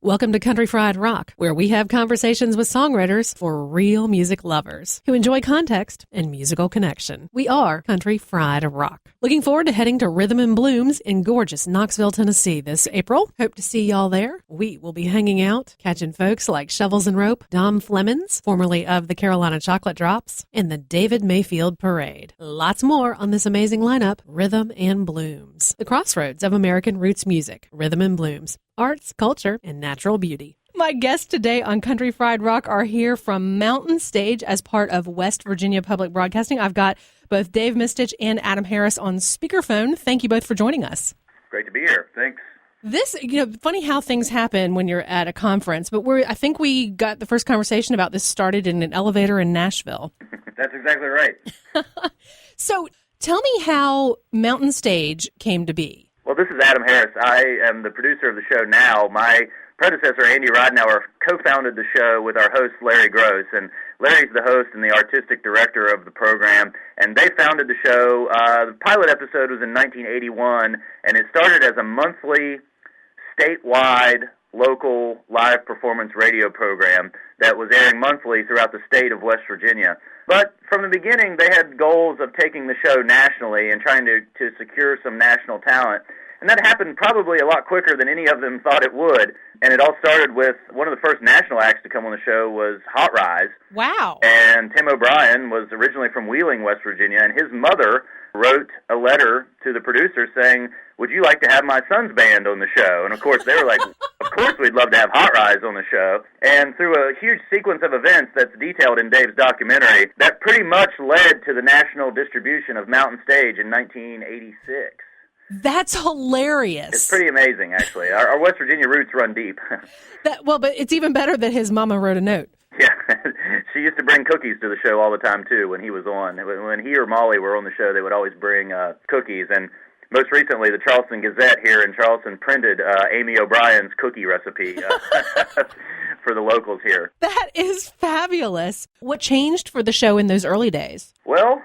Welcome to Country Fried Rock, where we have conversations with songwriters for real music lovers who enjoy context and musical connection. We are Country Fried Rock. Looking forward to heading to Rhythm and Blooms in gorgeous Knoxville, Tennessee this April. Hope to see y'all there. We will be hanging out, catching folks like Shovels and Rope, Dom Flemons, formerly of the Carolina Chocolate Drops, and the David Mayfield Parade. Lots more on this amazing lineup, Rhythm and Blooms. The crossroads of American roots music, Rhythm and Blooms. Arts, culture, and natural beauty. My guests today on Country Fried Rock are here from Mountain Stage as part of West Virginia Public Broadcasting. I've got both Dave Mistich and Adam Harris on speakerphone. Thank you both for joining us. Great to be here. Thanks. This, funny how things happen when you're at a conference, but I think we got the first conversation about this started in an elevator in Nashville. That's exactly right. So tell me how Mountain Stage came to be. Well, this is Adam Harris. I am the producer of the show now. My predecessor, Andy Rodnauer, co-founded the show with our host, Larry Gross. And Larry's the host and the artistic director of the program. And they founded the show. The pilot episode was in 1981, and it started as a monthly, statewide, local live performance radio program that was airing monthly throughout the state of West Virginia. But from the beginning, they had goals of taking the show nationally and trying to secure some national talent. And that happened probably a lot quicker than any of them thought it would. And it all started with one of the first national acts to come on the show was Hot Rise. Wow. And Tim O'Brien was originally from Wheeling, West Virginia, and his mother wrote a letter to the producer saying, "Would you like to have my son's band on the show?" And of course they were like, "Of course we'd love to have Hot Rise on the show." And through a huge sequence of events that's detailed in Dave's documentary, that pretty much led to the national distribution of Mountain Stage in 1986. That's hilarious. It's pretty amazing, actually. Our West Virginia roots run deep. But it's even better that his mama wrote a note. Yeah, she used to bring cookies to the show all the time, too, when he was on. When he or Molly were on the show, they would always bring cookies. And most recently, the Charleston Gazette here in Charleston printed Amy O'Brien's cookie recipe for the locals here. That is fabulous. What changed for the show in those early days? Well,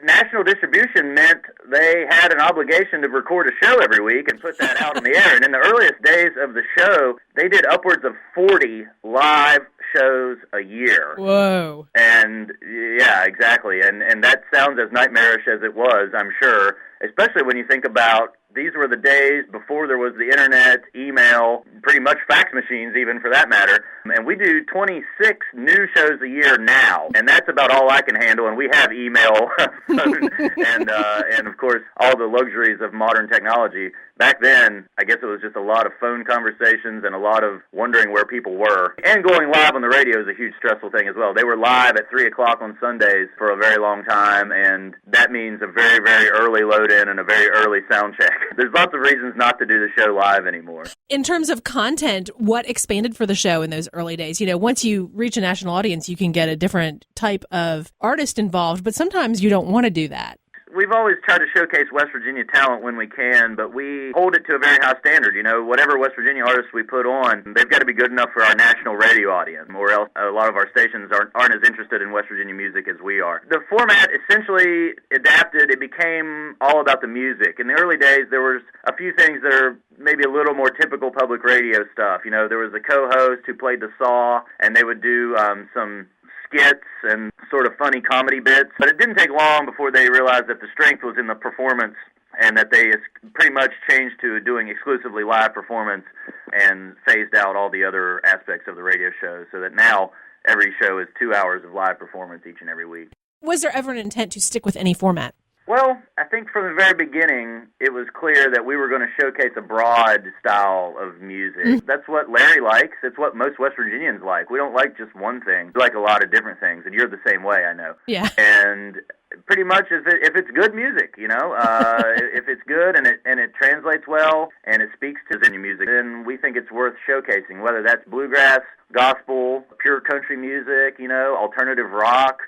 national distribution meant they had an obligation to record a show every week and put that out on the air. And in the earliest days of the show, they did upwards of 40 live shows a year. Whoa. And yeah, exactly. And that sounds as nightmarish as it was, I'm sure, especially when you think about these were the days before there was the internet, email, pretty much fax machines even for that matter. And we do 26 new shows a year now, and that's about all I can handle. And we have email and of course all the luxuries of modern technology. Back then, I guess it was just a lot of phone conversations and a lot of wondering where people were. And going live on the radio is a huge stressful thing as well. They were live at 3 o'clock on Sundays for a very long time, and that means a very, very early load-in and a very early sound check. There's lots of reasons not to do the show live anymore. In terms of content, what expanded for the show in those early days? Once you reach a national audience, you can get a different type of artist involved, but sometimes you don't want to do that. We've always tried to showcase West Virginia talent when we can, but we hold it to a very high standard. Whatever West Virginia artists we put on, they've got to be good enough for our national radio audience, or else a lot of our stations aren't as interested in West Virginia music as we are. The format essentially adapted. It became all about the music. In the early days, there was a few things that are maybe a little more typical public radio stuff. There was a co-host who played the saw, and they would do some skits and sort of funny comedy bits. But it didn't take long before they realized that the strength was in the performance and that they pretty much changed to doing exclusively live performance and phased out all the other aspects of the radio show so that now every show is 2 hours of live performance each and every week. Was there ever an intent to stick with any format? Well, I think from the very beginning, it was clear that we were going to showcase a broad style of music. Mm-hmm. That's what Larry likes. It's what most West Virginians like. We don't like just one thing. We like a lot of different things, and you're the same way, I know. Yeah. And pretty much if it's good music, if it's good and it translates well and it speaks to the music, then we think it's worth showcasing, whether that's bluegrass, gospel, pure country music, alternative rock.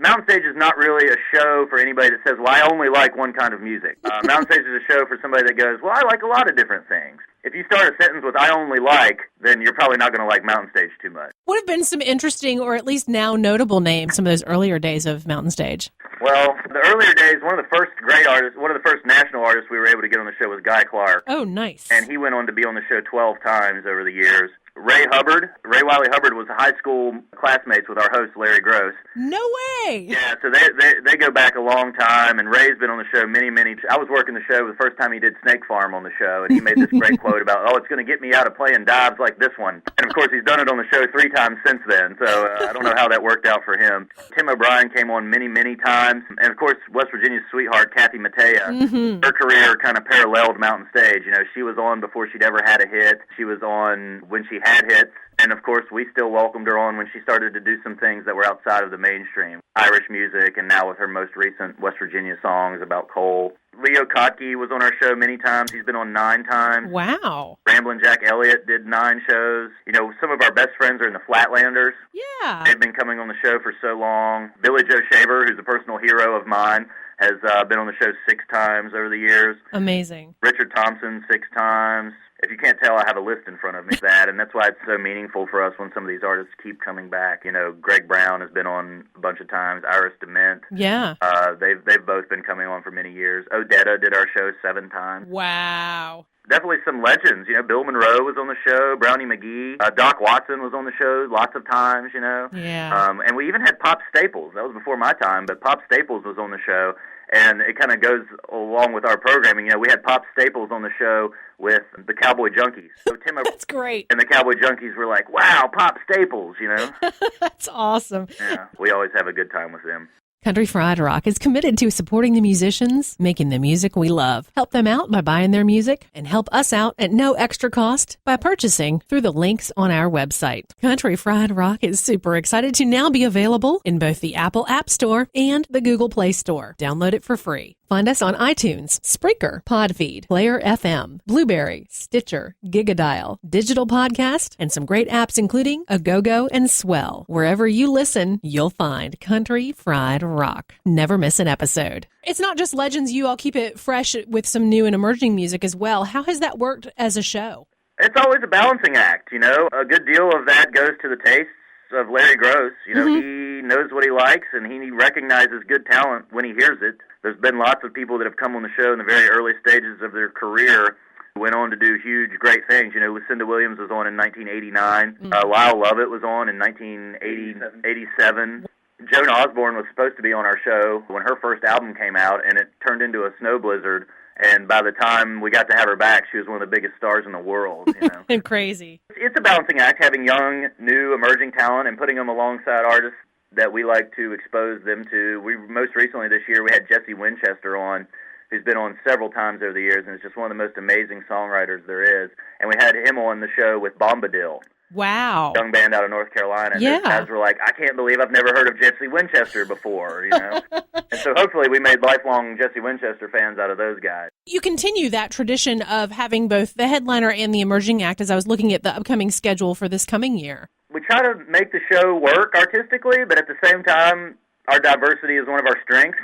Mountain Stage is not really a show for anybody that says, well, I only like one kind of music. Mountain Stage is a show for somebody that goes, well, I like a lot of different things. If you start a sentence with, I only like, then you're probably not going to like Mountain Stage too much. What have been some interesting, or at least now notable names, some of those earlier days of Mountain Stage? Well, the earlier days, one of the first great artists, one of the first national artists we were able to get on the show was Guy Clark. Oh, nice. And he went on to be on the show 12 times over the years. Ray Wiley Hubbard was high school classmates with our host, Larry Gross. No way! Yeah, so they go back a long time, and Ray's been on the show many. I was working the show the first time he did Snake Farm on the show, and he made this great quote about, it's going to get me out of playing dives like this one. And, of course, he's done it on the show 3 times since then, so I don't know how that worked out for him. Tim O'Brien came on many times, and, of course, West Virginia's sweetheart, Kathy Mattea. Her career kind of paralleled Mountain Stage. You know, she was on before she'd ever had a hit. She was on when she had hits. And, of course, we still welcomed her on when she started to do some things that were outside of the mainstream. Irish music, and now with her most recent West Virginia songs about coal. Leo Kottke was on our show many times. He's been on 9 times. Wow. Ramblin' Jack Elliott did 9 shows. You know, some of our best friends are in the Flatlanders. Yeah. They've been coming on the show for so long. Billy Joe Shaver, who's a personal hero of mine, has been on the show 6 times over the years. Amazing. Richard Thompson 6 times. If you can't tell, I have a list in front of me of that, and that's why it's so meaningful for us when some of these artists keep coming back. You know, Greg Brown has been on a bunch of times. Iris DeMent. Yeah. They've both been coming on for many years. Odetta did our show 7 times. Wow. Definitely some legends. You know, Bill Monroe was on the show. Brownie McGee. Doc Watson was on the show lots of times, you know. Yeah. And we even had Pop Staples. That was before my time, but Pop Staples was on the show. And it kind of goes along with our programming. You know, we had Pop Staples on the show with the Cowboy Junkies. So Tim That's great. and the Cowboy Junkies were like, wow, Pop Staples, you know? That's awesome. Yeah, we always have a good time with them. Country Fried Rock is committed to supporting the musicians, making the music we love. Help them out by buying their music, and help us out at no extra cost by purchasing through the links on our website. Country Fried Rock is super excited to now be available in both the Apple App Store and the Google Play Store. Download it for free. Find us on iTunes, Spreaker, Podfeed, Player FM, Blueberry, Stitcher, Gigadial, Digital Podcast, and some great apps including Agogo and Swell. Wherever you listen, you'll find Country Fried Rock. Never miss an episode. It's not just legends. You all keep it fresh with some new and emerging music as well. How has that worked as a show? It's always a balancing act, you know. A good deal of that goes to the tastes of Larry Gross. You know, he knows what he likes, and he recognizes good talent when he hears it. There's been lots of people that have come on the show in the very early stages of their career who went on to do huge, great things. You know, Lucinda Williams was on in 1989. Lyle Lovett was on in 1987. Joan Osborne was supposed to be on our show when her first album came out, and it turned into a snow blizzard. And by the time we got to have her back, she was one of the biggest stars in the world. You know? And crazy. It's a balancing act, having young, new, emerging talent and putting them alongside artists that we like to expose them to. We most recently this year we had Jesse Winchester on, who's been on several times over the years, and is just one of the most amazing songwriters there is. And we had him on the show with Bombadil. Wow. Young band out of North Carolina. And those guys were like, I can't believe I've never heard of Jesse Winchester before, you know. And so hopefully we made lifelong Jesse Winchester fans out of those guys. You continue that tradition of having both the headliner and the emerging act as I was looking at the upcoming schedule for this coming year. We try to make the show work artistically, but at the same time, our diversity is one of our strengths.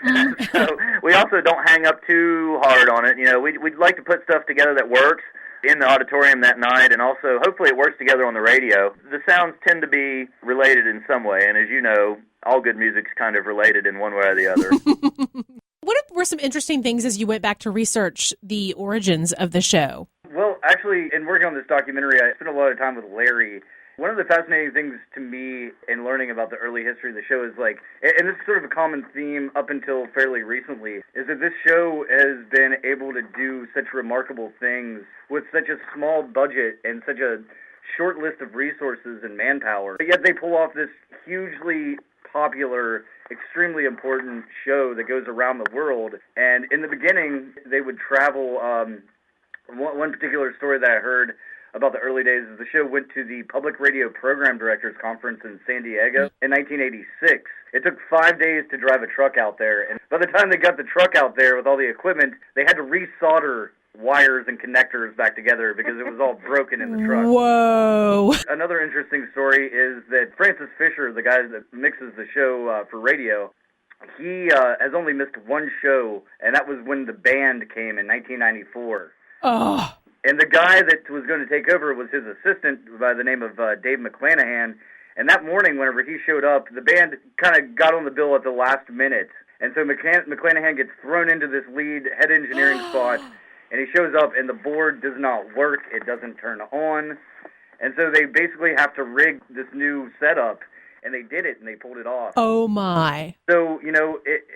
So we also don't hang up too hard on it. You know, we'd like to put stuff together that works in the auditorium that night, and also hopefully it works together on the radio. The sounds tend to be related in some way, and as you know, all good music's kind of related in one way or the other. What were some interesting things as you went back to research the origins of the show? Well, actually, in working on this documentary, I spent a lot of time with Larry. One of the fascinating things to me in learning about the early history of the show is like, and this is sort of a common theme up until fairly recently, is that this show has been able to do such remarkable things with such a small budget and such a short list of resources and manpower. But yet they pull off this hugely popular, extremely important show that goes around the world. And in the beginning, they would travel. One particular story that I heard about the early days is the show went to the Public Radio Program Directors Conference in San Diego in 1986. It took 5 days to drive a truck out there, and by the time they got the truck out there with all the equipment, they had to resolder wires and connectors back together because it was all broken in the truck. Whoa. Another interesting story is that Francis Fisher, the guy that mixes the show for radio, he has only missed one show, and that was when the band came in 1994. Oh. And the guy that was going to take over was his assistant by the name of Dave McClanahan. And that morning, whenever he showed up, the band kind of got on the bill at the last minute. And so McClanahan gets thrown into this lead head engineering spot, and he shows up, and the board does not work. It doesn't turn on. And so they basically have to rig this new setup, and they did it, and they pulled it off. Oh, my. So,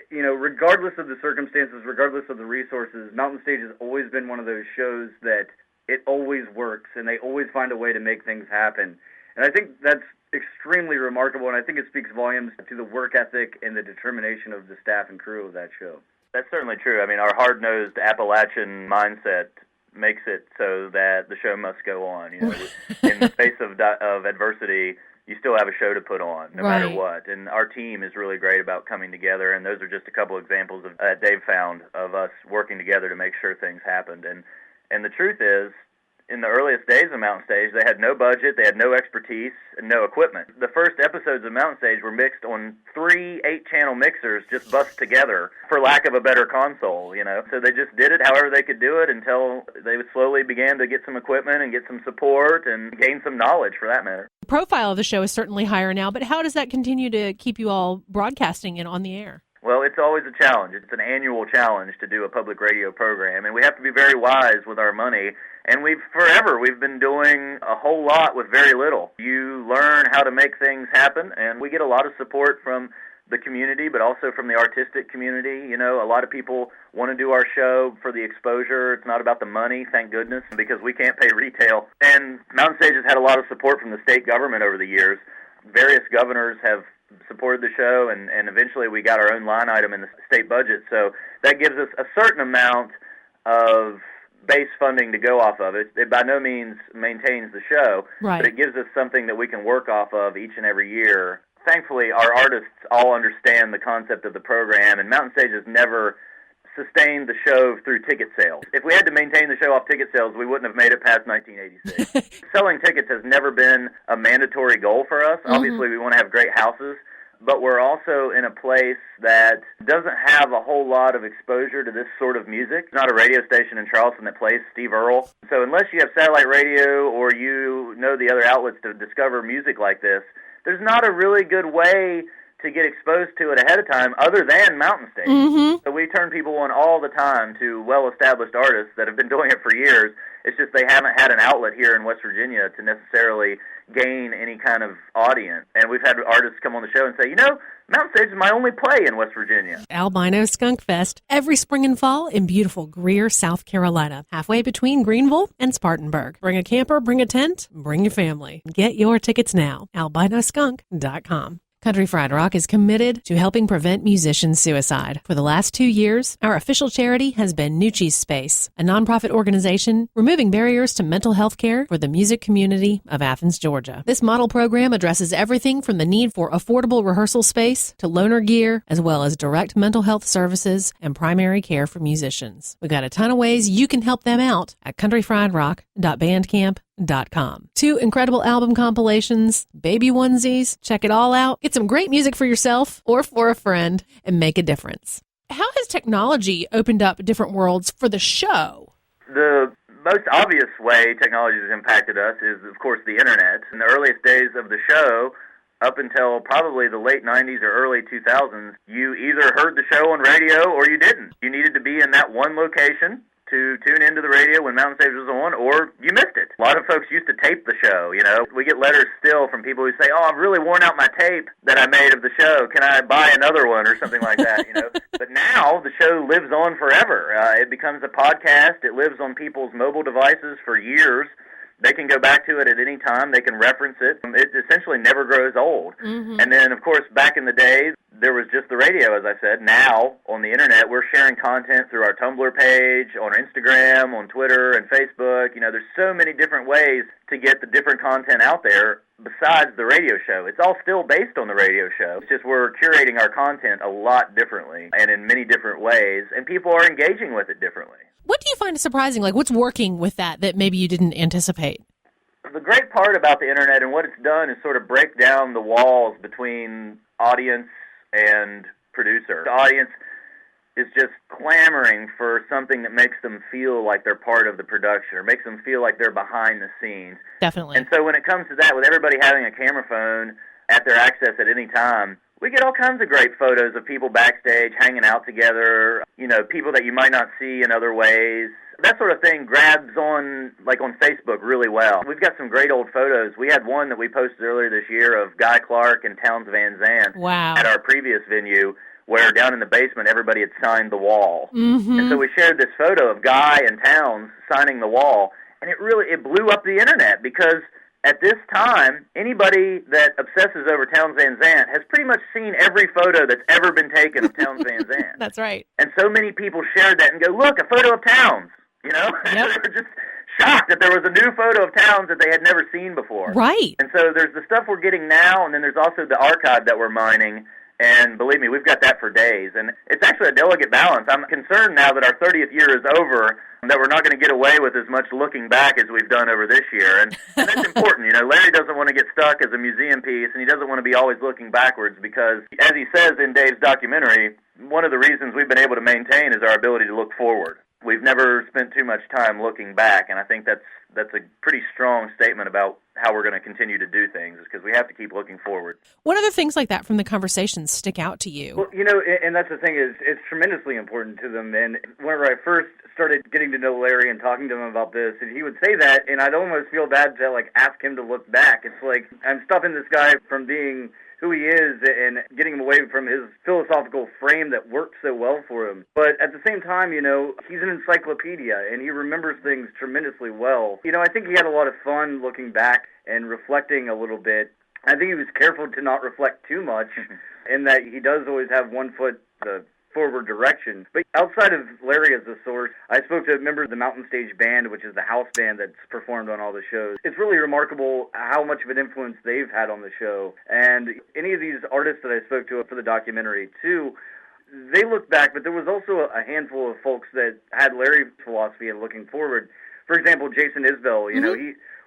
regardless of the circumstances, regardless of the resources, Mountain Stage has always been one of those shows that it always works, and they always find a way to make things happen. And I think that's extremely remarkable, and I think it speaks volumes to the work ethic and the determination of the staff and crew of that show. That's certainly true. I mean, our hard-nosed Appalachian mindset makes it so that the show must go on. In the face of adversity, you still have a show to put on, no matter what. And our team is really great about coming together, and those are just a couple examples of Dave found of us working together to make sure things happened. And the truth is, in the earliest days of Mountain Stage, they had no budget, they had no expertise, and no equipment. The first episodes of Mountain Stage were mixed on 3 8-channel mixers just bussed together for lack of a better console, So they just did it however they could do it until they slowly began to get some equipment and get some support and gain some knowledge, for that matter. The profile of the show is certainly higher now, but how does that continue to keep you all broadcasting and on the air? Well, it's always a challenge. It's an annual challenge to do a public radio program, and we have to be very wise with our money. And we've been doing a whole lot with very little. You learn how to make things happen, and we get a lot of support from the community, but also from the artistic community. A lot of people want to do our show for the exposure. It's not about the money, thank goodness, because we can't pay retail. And Mountain Stage has had a lot of support from the state government over the years. Various governors have supported the show, and eventually we got our own line item in the state budget. So that gives us a certain amount of base funding to go off of. It by no means maintains the show, but it gives us something that we can work off of each and every year. Thankfully, our artists all understand the concept of the program, and Mountain Stage has never sustained the show through ticket sales. If we had to maintain the show off ticket sales, we wouldn't have made it past 1986. Selling tickets has never been a mandatory goal for us. Obviously, we want to have great houses, but we're also in a place that doesn't have a whole lot of exposure to this sort of music. There's not a radio station in Charleston that plays Steve Earle. So unless you have satellite radio or you know the other outlets to discover music like this, there's not a really good way to get exposed to it ahead of time other than Mountain Stage. So we turn people on all the time to well-established artists that have been doing it for years. It's just they haven't had an outlet here in West Virginia to necessarily gain any kind of audience. And we've had artists come on the show and say, Mountain Stage is my only play in West Virginia. Albino Skunk Fest, every spring and fall in beautiful Greer, South Carolina, halfway between Greenville and Spartanburg. Bring a camper, bring a tent, bring your family. Get your tickets now, albinoskunk.com. Country Fried Rock is committed to helping prevent musician suicide. For the last 2 years, our official charity has been Nucci's Space, a nonprofit organization removing barriers to mental health care for the music community of Athens, Georgia. This model program addresses everything from the need for affordable rehearsal space to loaner gear, as well as direct mental health services and primary care for musicians. We've got a ton of ways you can help them out at CountryFriedRock.bandcamp.com. 2 incredible album compilations, baby onesies, check it all out. Get some great music for yourself or for a friend and make a difference. How has technology opened up different worlds for the show? The most obvious way technology has impacted us is, of course, the Internet. In the earliest days of the show, up until probably the late 90s or early 2000s, you either heard the show on radio or you didn't. You needed to be in that one location to tune into the radio when Mountain Stage was on, or you missed it. A lot of folks used to tape the show, We get letters still from people who say, I've really worn out my tape that I made of the show. Can I buy another one or something like that, But now the show lives on forever. It becomes a podcast. It lives on people's mobile devices for years. They can go back to it at any time. They can reference it. It essentially never grows old. And then, of course, back in the day, there was just the radio, as I said. Now, on the Internet, we're sharing content through our Tumblr page, on Instagram, on Twitter, and Facebook. There's so many different ways to get the different content out there besides the radio show. It's all still based on the radio show. It's just we're curating our content a lot differently and in many different ways, and people are engaging with it differently. What do you find surprising? Like, what's working with that maybe you didn't anticipate? The great part about the Internet and what it's done is sort of break down the walls between audience and producer. The audience is just clamoring for something that makes them feel like they're part of the production or makes them feel like they're behind the scenes. Definitely. And so when it comes to that, with everybody having a camera phone at their access at any time, we get all kinds of great photos of people backstage hanging out together, people that you might not see in other ways. That sort of thing grabs on, like on Facebook really well. We've got some great old photos. We had one that we posted earlier this year of Guy Clark and Townes Van Zandt at our previous venue, where down in the basement everybody had signed the wall. Mm-hmm. And so we shared this photo of Guy and Townes signing the wall, and it blew up the internet, because at this time, anybody that obsesses over Townes Van Zandt has pretty much seen every photo that's ever been taken of Townes Van Zandt. That's right. And so many people shared that and go, look, a photo of Townes, you know? Yep. They were just shocked that there was a new photo of Townes that they had never seen before. Right. And so there's the stuff we're getting now, and then there's also the archive that we're mining. And believe me, we've got that for days. And it's actually a delicate balance. I'm concerned now that our 30th year is over, that we're not going to get away with as much looking back as we've done over this year. And that's important. You know, Larry doesn't want to get stuck as a museum piece, and he doesn't want to be always looking backwards, because, as he says in Dave's documentary, one of the reasons we've been able to maintain is our ability to look forward. We've never spent too much time looking back, and I think that's a pretty strong statement about how we're going to continue to do things, is because we have to keep looking forward. What other things like that from the conversations stick out to you? Well, you know, and that's the thing, is it's tremendously important to them. And whenever I first started getting to know Larry and talking to him about this, and he would say that, and I'd almost feel bad to, like, ask him to look back. It's like, I'm stopping this guy from being who he is and getting him away from his philosophical frame that worked so well for him. But at the same time, you know, he's an encyclopedia, and he remembers things tremendously well. You know, I think he had a lot of fun looking back and reflecting a little bit. I think he was careful to not reflect too much, in that he does always have one foot the forward direction. But outside of Larry as a source, I spoke to members of the Mountain Stage Band, which is the house band that's performed on all the shows. It's really remarkable how much of an influence they've had on the show. And any of these artists that I spoke to for the documentary, too, they looked back, but there was also a handful of folks that had Larry's philosophy and looking forward. For example, Jason Isbell, you know,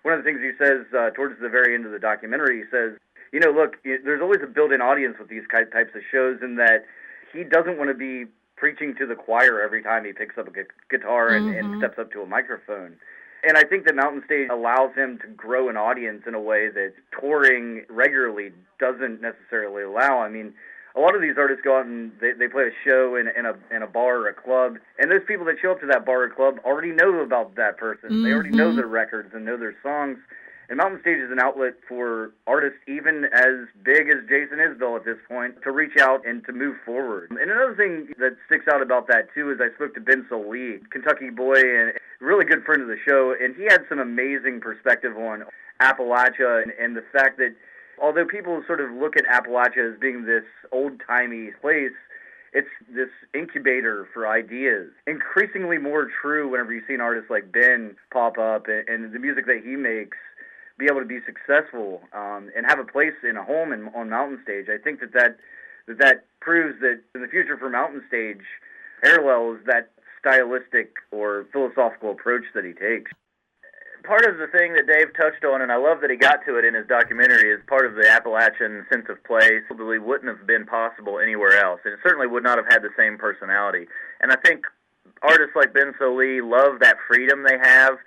one of the things he says towards the very end of the documentary, he says, you know, look, there's always a built-in audience with these types of shows, in that he doesn't want to be preaching to the choir every time he picks up a guitar and steps up to a microphone. And I think that Mountain Stage allows him to grow an audience in a way that touring regularly doesn't necessarily allow. I mean, a lot of these artists go out and they play a show in a bar or a club, and those people that show up to that bar or club already know about that person. They already know their records and know their songs. And Mountain Stage is an outlet for artists even as big as Jason Isbell at this point to reach out and to move forward. And another thing that sticks out about that, too, is I spoke to Ben Solee, Kentucky boy and a really good friend of the show, and he had some amazing perspective on Appalachia and the fact that although people sort of look at Appalachia as being this old-timey place, it's this incubator for ideas. Increasingly more true whenever you see an artist like Ben pop up and the music that he makes be able to be successful and have a place in a home on Mountain Stage. I think that proves that in the future for Mountain Stage parallels that stylistic or philosophical approach that he takes. Part of the thing that Dave touched on, and I love that he got to it in his documentary, is part of the Appalachian sense of place probably wouldn't have been possible anywhere else, and it certainly would not have had the same personality. And I think artists like Ben Solee love that freedom they have,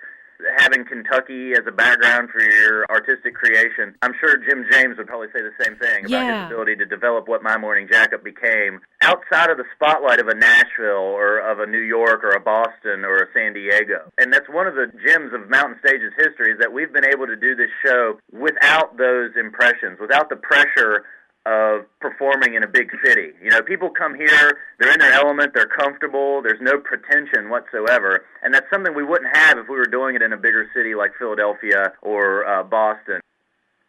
having Kentucky as a background for your artistic creation. I'm sure Jim James would probably say the same thing about his ability to develop what My Morning Jacket became outside of the spotlight of a Nashville or of a New York or a Boston or a San Diego. And that's one of the gems of Mountain Stage's history, is that we've been able to do this show without those impressions, without the pressure of performing in a big city. You know, people come here, they're in their element, they're comfortable, there's no pretension whatsoever, and that's something we wouldn't have if we were doing it in a bigger city like Philadelphia or Boston.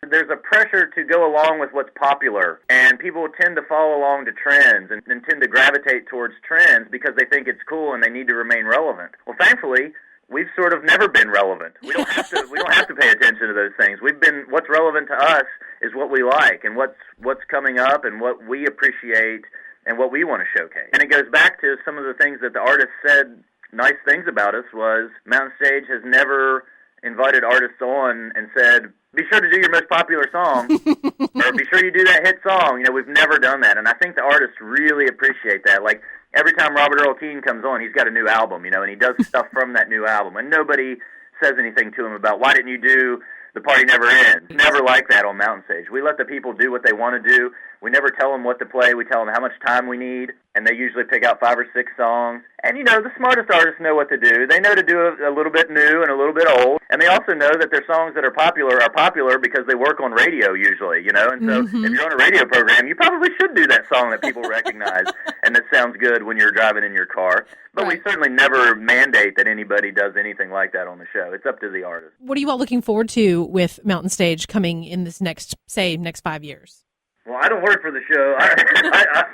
There's a pressure to go along with what's popular, and people tend to follow along to trends and tend to gravitate towards trends because they think it's cool and they need to remain relevant. Well, thankfully, we've sort of never been relevant. We don't have to pay attention to those things. What's relevant to us is what we like and what's coming up and what we appreciate and what we want to showcase. And it goes back to some of the things that the artists said nice things about us was Mountain Stage has never invited artists on and said, be sure to do your most popular song or be sure you do that hit song. You know, we've never done that. And I think the artists really appreciate that. Like, every time Robert Earl Keen comes on, he's got a new album, you know, and he does stuff from that new album. And nobody says anything to him about, why didn't you do The Party Never Ends? Never like that on Mountain Stage. We let the people do what they want to do. We never tell them what to play. We tell them how much time we need, and they usually pick out 5 or 6 songs. And, the smartest artists know what to do. They know to do a little bit new and a little bit old, and they also know that their songs that are popular because they work on radio usually, And so if you're on a radio program, you probably should do that song that people recognize and that sounds good when you're driving in your car. But we certainly never mandate that anybody does anything like that on the show. It's up to the artist. What are you all looking forward to with Mountain Stage coming in this next 5 years? Well, I don't work for the show.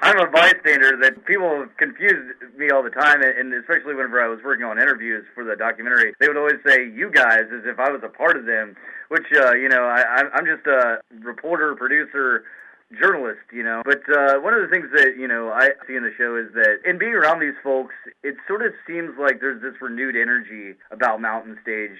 I'm a bystander. That people confuse me all the time, and especially whenever I was working on interviews for the documentary, they would always say "you guys" as if I was a part of them, which I'm just a reporter, producer, journalist, But one of the things that, I see in the show is that in being around these folks, it sort of seems like there's this renewed energy about Mountain Stage.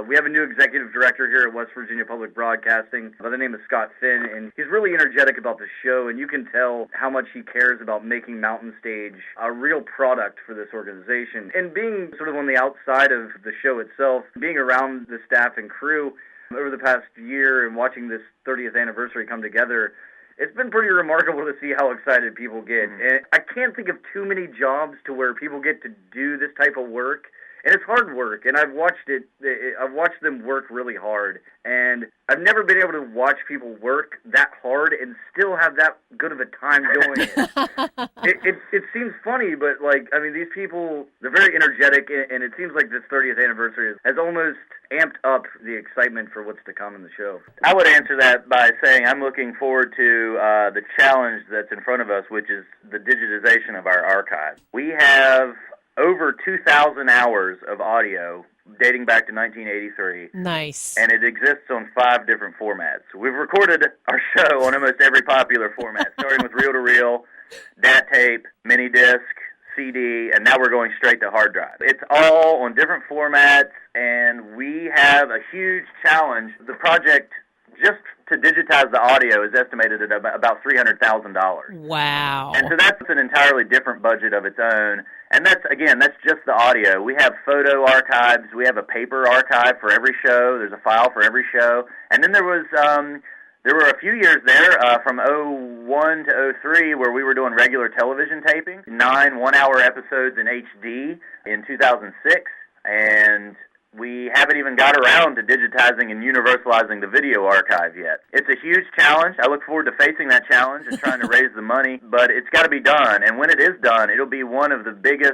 We have a new executive director here at West Virginia Public Broadcasting by the name of Scott Finn, and he's really energetic about the show, and you can tell how much he cares about making Mountain Stage a real product for this organization. And being sort of on the outside of the show itself, being around the staff and crew over the past year and watching this 30th anniversary come together, it's been pretty remarkable to see how excited people get. And I can't think of too many jobs to where people get to do this type of work. And it's hard work, and I've watched them work really hard. And I've never been able to watch people work that hard and still have that good of a time doing it. It seems funny, but, these people, they're very energetic, and it seems like this 30th anniversary has almost amped up the excitement for what's to come in the show. I would answer that by saying I'm looking forward to the challenge that's in front of us, which is the digitization of our archive. We have over 2,000 hours of audio dating back to 1983. Nice. And it exists on 5 different formats. We've recorded our show on almost every popular format, starting with reel-to-reel, DAT tape, mini disc, CD, and now we're going straight to hard drive. It's all on different formats, and we have a huge challenge. The project just to digitize the audio is estimated at about $300,000. Wow. And so that's an entirely different budget of its own. And that's just the audio. We have photo archives. We have a paper archive for every show. There's a file for every show. And then there were a few years there from 2001 to 2003 where we were doing regular television taping, 9 one-hour episodes in HD in 2006. And we haven't even got around to digitizing and universalizing the video archive yet. It's a huge challenge. I look forward to facing that challenge and trying to raise the money, but it's got to be done. And when it is done, it'll be one of the biggest,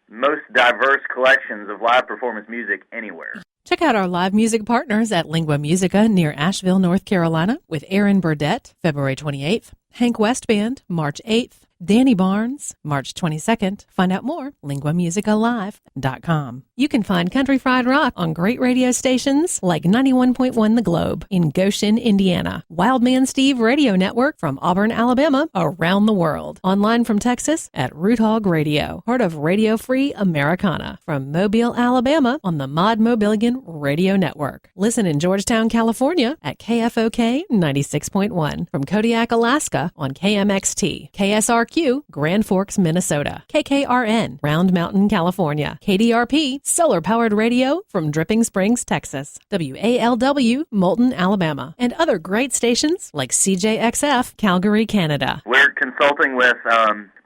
most diverse collections of live performance music anywhere. Check out our live music partners at Lingua Musica near Asheville, North Carolina, with Aaron Burdett, February 28th, Hank West Band, March 8th, Danny Barnes, March 22nd. Find out more, linguamusicalive.com. You can find Country Fried Rock on great radio stations like 91.1 The Globe in Goshen, Indiana, Wildman Steve Radio Network from Auburn, Alabama, around the world. Online from Texas at Root Hog Radio, part of Radio Free Americana, from Mobile, Alabama on the Mod Mobilian Radio Network. Listen in Georgetown, California at KFOK 96.1, from Kodiak, Alaska on KMXT, KSRQ, Grand Forks, Minnesota, KKRN, Round Mountain, California, KDRP, solar-powered radio from Dripping Springs, Texas, WALW, Moulton, Alabama, and other great stations like CJXF, Calgary, Canada. We're consulting with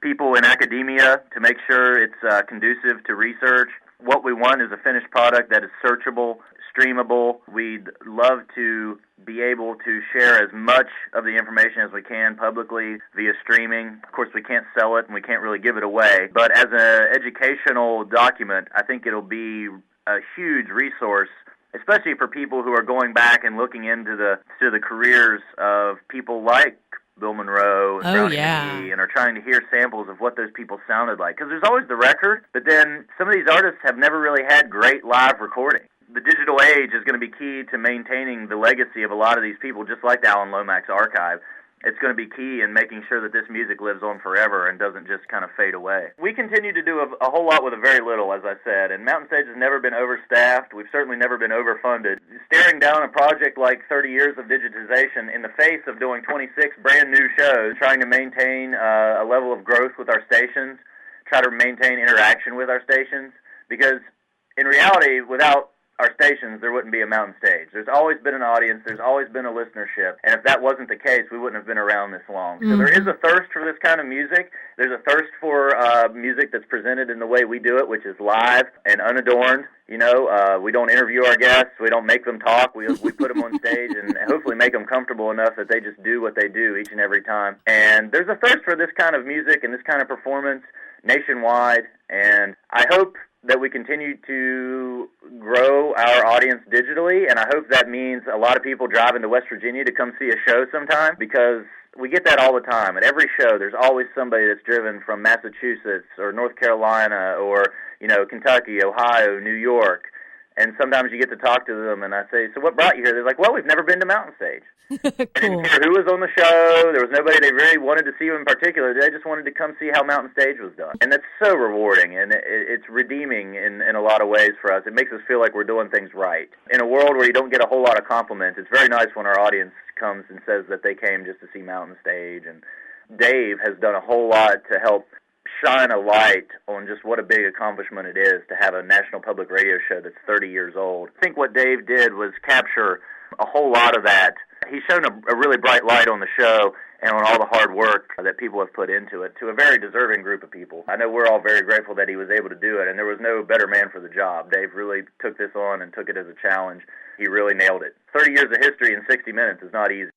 people in academia to make sure it's conducive to research. What we want is a finished product that is searchable, streamable. We'd love to be able to share as much of the information as we can publicly via streaming. Of course, we can't sell it and we can't really give it away, but as an educational document, I think it'll be a huge resource, especially for people who are going back and looking into the careers of people like Bill Monroe and Brownie McGhee, and are trying to hear samples of what those people sounded like. Because there's always the record, but then some of these artists have never really had great live recording. The digital age is going to be key to maintaining the legacy of a lot of these people, just like the Alan Lomax archive. It's going to be key in making sure that this music lives on forever and doesn't just kind of fade away. We continue to do a whole lot with a very little, as I said, and Mountain Stage has never been overstaffed. We've certainly never been overfunded. Staring down a project like 30 years of digitization in the face of doing 26 brand new shows, trying to maintain a level of growth with our stations, try to maintain interaction with our stations, because in reality, without our stations, there wouldn't be a Mountain Stage. There's always been an audience. There's always been a listenership. And if that wasn't the case, we wouldn't have been around this long. So there is a thirst for this kind of music. There's a thirst for music that's presented in the way we do it, which is live and unadorned. You know, we don't interview our guests. We don't make them talk. We put them on stage and hopefully make them comfortable enough that they just do what they do each and every time. And there's a thirst for this kind of music and this kind of performance nationwide. And I hope that we continue to grow our audience digitally, and I hope that means a lot of people driving to West Virginia to come see a show sometime, because we get that all the time. At every show, there's always somebody that's driven from Massachusetts or North Carolina or, you know, Kentucky, Ohio, New York, and sometimes you get to talk to them, and I say, so what brought you here? They're like, well, we've never been to Mountain Stage. Cool. I didn't care who was on the show. There was nobody they really wanted to see in particular. They just wanted to come see how Mountain Stage was done. And that's so rewarding, and it's redeeming in a lot of ways for us. It makes us feel like we're doing things right. In a world where you don't get a whole lot of compliments, it's very nice when our audience comes and says that they came just to see Mountain Stage. And Dave has done a whole lot to help shine a light on just what a big accomplishment it is to have a national public radio show that's 30 years old. I think what Dave did was capture a whole lot of that. He's shown a really bright light on the show and on all the hard work that people have put into it to a very deserving group of people. I know we're all very grateful that he was able to do it, and there was no better man for the job. Dave really took this on and took it as a challenge. He really nailed it. 30 years of history in 60 minutes is not easy.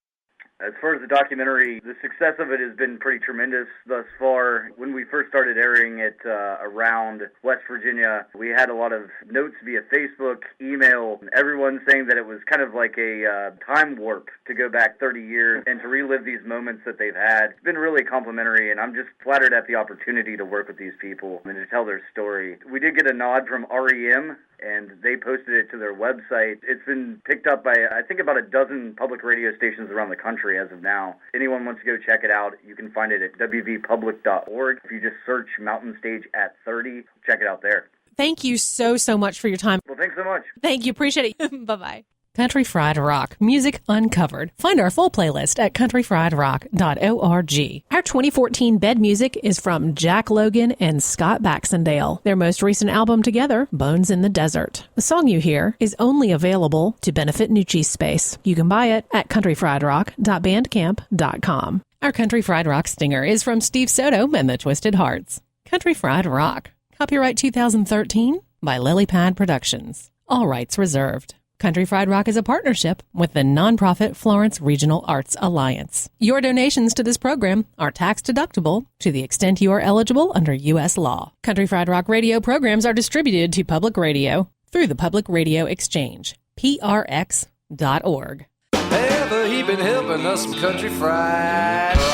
As far as the documentary, the success of it has been pretty tremendous thus far. When we first started airing it around West Virginia, we had a lot of notes via Facebook, email, everyone saying that it was kind of like a time warp to go back 30 years and to relive these moments that they've had. It's been really complimentary, and I'm just flattered at the opportunity to work with these people and to tell their story. We did get a nod from REM, and they posted it to their website. It's been picked up by, I think, about a dozen public radio stations around the country as of now. Anyone wants to go check it out, you can find it at wvpublic.org. If you just search Mountain Stage at 30, check it out there. Thank you so much for your time. Well, thanks so much. Thank you. Appreciate it. Bye-bye. Country Fried Rock, music uncovered. Find our full playlist at CountryFriedRock.org. Our 2014 bed music is from Jack Logan and Scott Baxendale. Their most recent album together, Bones in the Desert. The song you hear is only available to benefit Nucci Space. You can buy it at CountryFriedRock.bandcamp.com. Our Country Fried Rock stinger is from Steve Soto and the Twisted Hearts. Country Fried Rock. Copyright 2013 by Lily Pad Productions. All rights reserved. Country Fried Rock is a partnership with the nonprofit Florence Regional Arts Alliance. Your donations to this program are tax deductible to the extent you are eligible under U.S. law. Country Fried Rock radio programs are distributed to public radio through the Public Radio Exchange, prx.org. Ever he been helping us some Country Fried Rock.